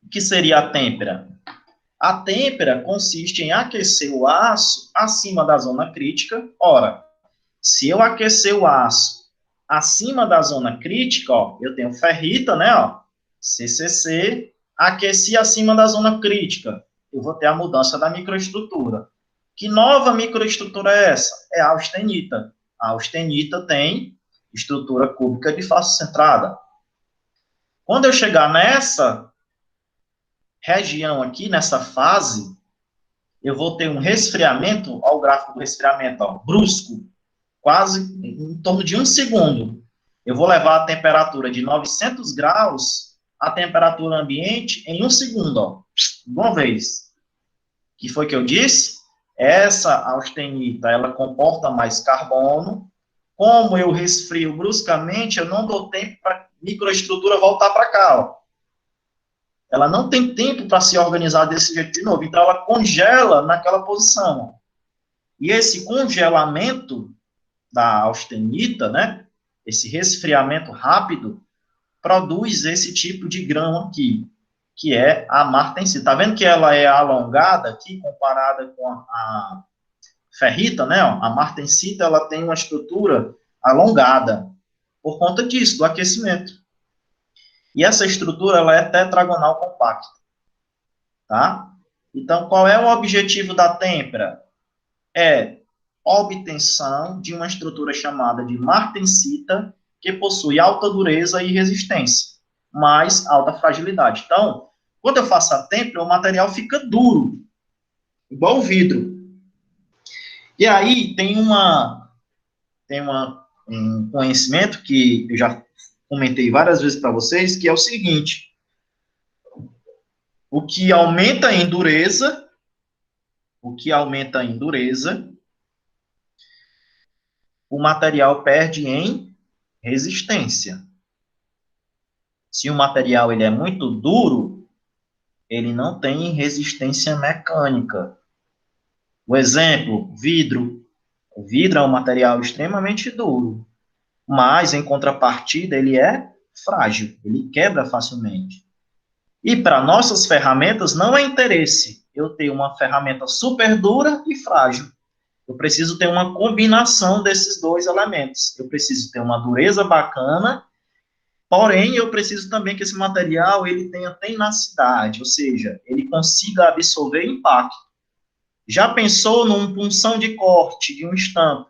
O que seria a têmpera? A têmpera consiste em aquecer o aço acima da zona crítica. Ora, se eu aquecer o aço acima da zona crítica, ó, eu tenho ferrita, né, ó, CCC, aqueci acima da zona crítica, eu vou ter a mudança da microestrutura. Que nova microestrutura é essa? É a austenita. A austenita tem estrutura cúbica de face centrada. Quando eu chegar nessa região aqui, nessa fase, eu vou ter um resfriamento, ó, o gráfico do resfriamento, ó, brusco, quase em torno de 1 segundo. Eu vou levar a temperatura de 900 graus à temperatura ambiente em 1 segundo, ó, de uma vez. O que foi que eu disse? Essa austenita, ela comporta mais carbono. Como eu resfrio bruscamente, eu não dou tempo para a microestrutura voltar para cá, ó. Ela não tem tempo para se organizar desse jeito de novo, então ela congela naquela posição. E esse congelamento da austenita, né, esse resfriamento rápido, produz esse tipo de grão aqui, que é a martensita. Está vendo que ela é alongada aqui, comparada com a ferrita, né? Ó, a martensita, ela tem uma estrutura alongada, por conta disso, do aquecimento. E essa estrutura, ela é tetragonal compacta, tá? Então, qual é o objetivo da têmpera? É obtenção de uma estrutura chamada de martensita, que possui alta dureza e resistência, mas alta fragilidade. Então, quando eu faço a têmpera, o material fica duro, igual o vidro. E aí tem um conhecimento que eu já comentei várias vezes para vocês, que é o seguinte: o que aumenta a endureza, o material perde em resistência. Se o material ele é muito duro, ele não tem resistência mecânica. O exemplo, vidro. O vidro é um material extremamente duro, mas, em contrapartida, ele é frágil, ele quebra facilmente. E para nossas ferramentas não é interesse eu ter uma ferramenta super dura e frágil. Eu preciso ter uma combinação desses dois elementos. Eu preciso ter uma dureza bacana, porém eu preciso também que esse material ele tenha tenacidade, ou seja, ele consiga absorver impacto. Já pensou num punção de corte de um estampo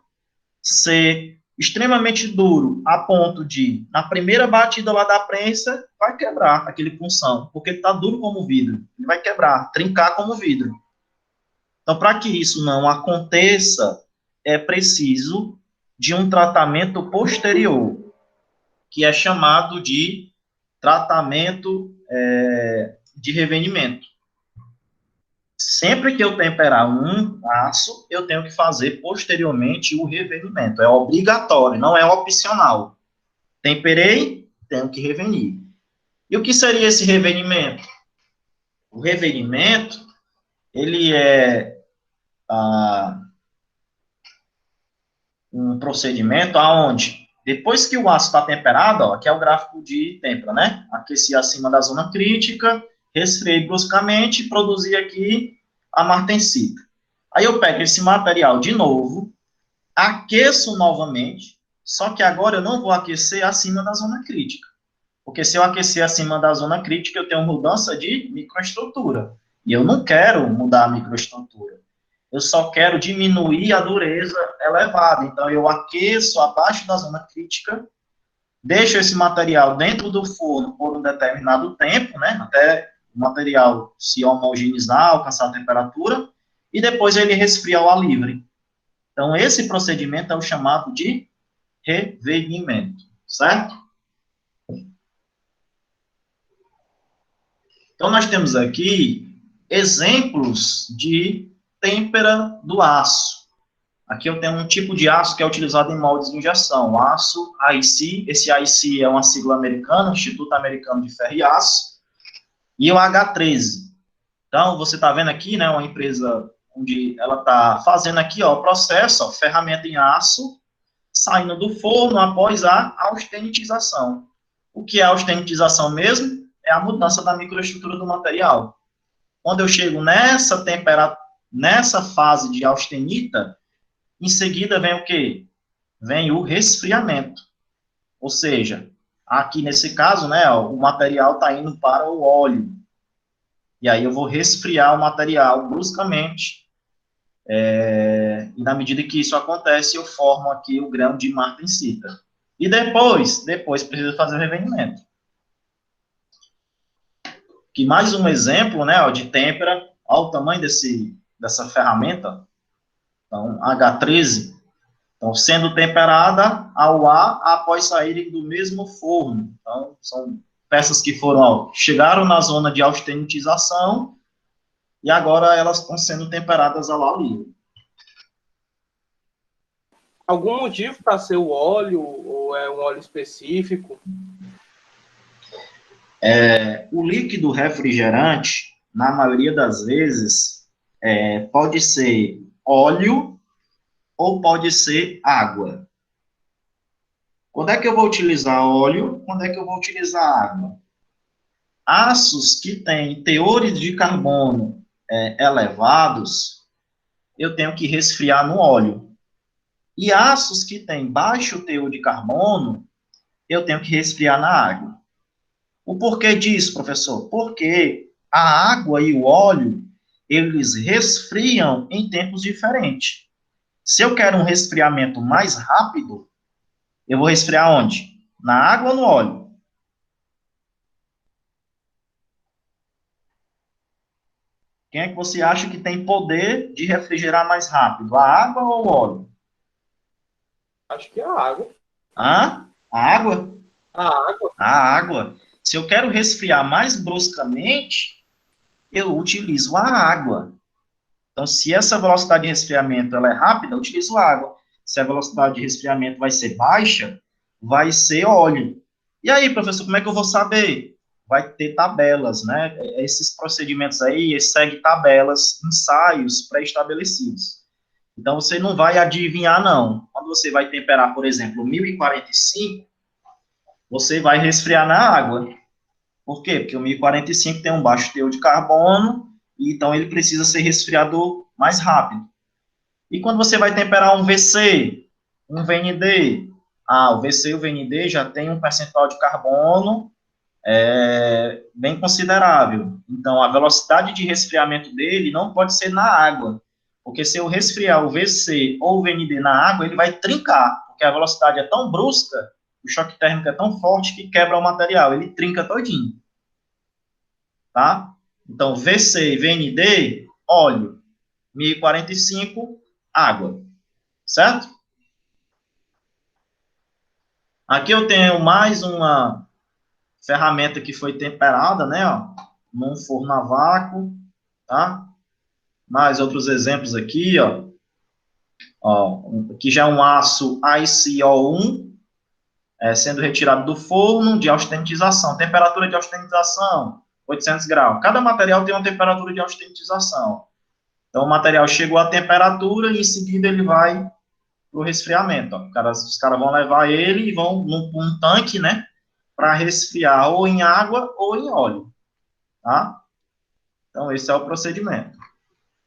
ser extremamente duro a ponto de, na primeira batida lá da prensa, vai quebrar aquele punção, porque está duro como vidro. Ele vai quebrar, trincar como vidro. Então, para que isso não aconteça, é preciso de um tratamento posterior, que é chamado de tratamento de revenimento. Sempre que eu temperar um aço, eu tenho que fazer posteriormente o revenimento. É obrigatório, não é opcional. Temperei, tenho que revenir. E o que seria esse revenimento? O revenimento, ele é um procedimento aonde, depois que o aço está temperado, ó, aqui é o gráfico de têmpera, né? Aqueci acima da zona crítica, resfriei bruscamente, produzi aqui a martensita. Aí eu pego esse material de novo, aqueço novamente, só que agora eu não vou aquecer acima da zona crítica. Porque se eu aquecer acima da zona crítica, eu tenho mudança de microestrutura. E eu não quero mudar a microestrutura. Eu só quero diminuir a dureza elevada. Então, eu aqueço abaixo da zona crítica, deixo esse material dentro do forno por um determinado tempo, né, até o material se homogeneizar, alcançar a temperatura, e depois ele resfria ao ar livre. Então, esse procedimento é o chamado de revenimento, certo? Então, nós temos aqui exemplos de têmpera do aço. Aqui eu tenho um tipo de aço que é utilizado em moldes de injeção, aço IC. Esse IC é uma sigla americana, Instituto Americano de Ferro e Aço, e o H13. Então, você está vendo aqui, né, uma empresa onde ela está fazendo aqui, ó, o processo, ó, ferramenta em aço, saindo do forno após a austenitização. O que é a austenitização mesmo? é a mudança da microestrutura do material. Quando eu chego nessa temperatura, nessa fase de austenita, em seguida vem o quê? Vem o resfriamento. Ou seja, aqui nesse caso, né, ó, o material está indo para o óleo. E aí eu vou resfriar o material bruscamente. E na medida que isso acontece, eu formo aqui o grão de martensita. E depois precisa fazer o revenimento. Que mais um exemplo, né, ó, de têmpera. Olha o tamanho dessa ferramenta. Então, H13. Então, sendo temperada ao ar após saírem do mesmo forno. Então, são peças que foram, ó, chegaram na zona de austenitização e agora elas estão sendo temperadas ao ar livre. Algum motivo para ser o óleo, ou é um óleo específico? O líquido refrigerante, na maioria das vezes, pode ser óleo ou pode ser água. Quando é que eu vou utilizar óleo? Quando é que eu vou utilizar água? Aços que têm teores de carbono elevados, eu tenho que resfriar no óleo. E aços que têm baixo teor de carbono, eu tenho que resfriar na água. O porquê disso, professor? Porque a água e o óleo, eles resfriam em tempos diferentes. Se eu quero um resfriamento mais rápido, eu vou resfriar onde? Na água ou no óleo? Quem é que você acha que tem poder de refrigerar mais rápido? A água ou o óleo? Acho que é a água. Hã? A água? A água? A água. Se eu quero resfriar mais bruscamente, eu utilizo a água. Então, se essa velocidade de resfriamento ela é rápida, eu utilizo água. Se a velocidade de resfriamento vai ser baixa, vai ser óleo. E aí, professor, como é que eu vou saber? Vai ter tabelas, né? Esses procedimentos aí seguem tabelas, ensaios pré-estabelecidos. Então, você não vai adivinhar, não. Quando você vai temperar, por exemplo, 1045, você vai resfriar na água. Por quê? Porque o 1045 tem um baixo teor de carbono, e então ele precisa ser resfriado mais rápido. E quando você vai temperar um VC, um VND, o VC e o VND já tem um percentual de carbono bem considerável. Então, a velocidade de resfriamento dele não pode ser na água, porque se eu resfriar o VC ou o VND na água, ele vai trincar, porque a velocidade é tão brusca, o choque térmico é tão forte que quebra o material, ele trinca todinho. Tá? Então, VC e VND, óleo. 1045, água. Certo? Aqui eu tenho mais uma ferramenta que foi temperada, né, ó, num forno a vácuo, tá? Mais outros exemplos aqui, ó. Aqui já é um aço ICO1, sendo retirado do forno de austenitização. Temperatura de austenitização, 800 graus. Cada material tem uma temperatura de austenitização. Então, o material chegou à temperatura e, em seguida, ele vai para o resfriamento. Ó. Os caras vão levar ele e vão num tanque, né, para resfriar ou em água ou em óleo, tá? Então, esse é o procedimento.